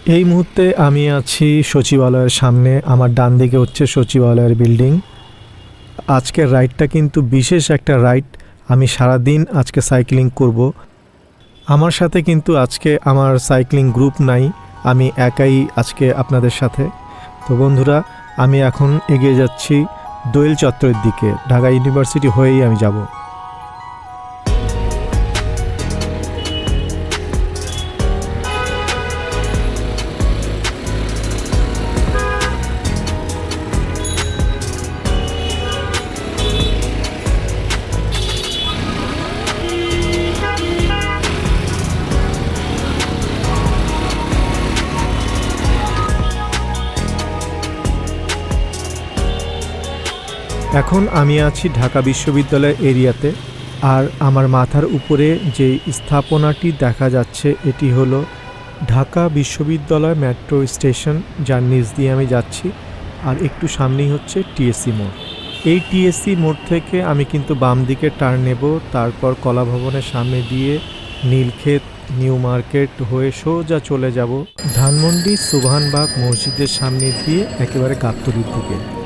এই মুহূর্তে আমি আছি সচিবালয়ের সামনে। আমার ডান দিকে হচ্ছে সচিবালয়ের বিল্ডিং। আজকের রাইডটা কিন্তু বিশেষ একটা রাইড। আমি সারাদিন আজকে সাইক্লিং করব। আমার সাথে কিন্তু আজকে আমার সাইক্লিং গ্রুপ নাই, আমি একাই আজকে আপনাদের সাথে। তো বন্ধুরা, আমি এখন এগিয়ে যাচ্ছি দোয়েল চত্বরের দিকে। ঢাকা ইউনিভার্সিটি হয়েই আমি যাব। এখন আমি আছি ঢাকা বিশ্ববিদ্যালয় এরিয়াতে। আর আমার মাথার উপরে যে স্থাপনাটি দেখা যাচ্ছে এটি হলো ঢাকা বিশ্ববিদ্যালয় মেট্রো স্টেশন, যার নিচ দিয়ে আমি যাচ্ছি। আর একটু সামনেই হচ্ছে টিএসসি মোড়। এই টিএসসি মোড় থেকে আমি কিন্তু বাম দিকে টার্ন নেব, তারপর কলা ভবনের সামনে দিয়ে নীলক্ষেত, নিউ মার্কেট হয়ে সোজা চলে যাব ধানমন্ডি সুবহানবাগ মসজিদের সামনে দিয়ে একেবারে গাবতলীর দিকে।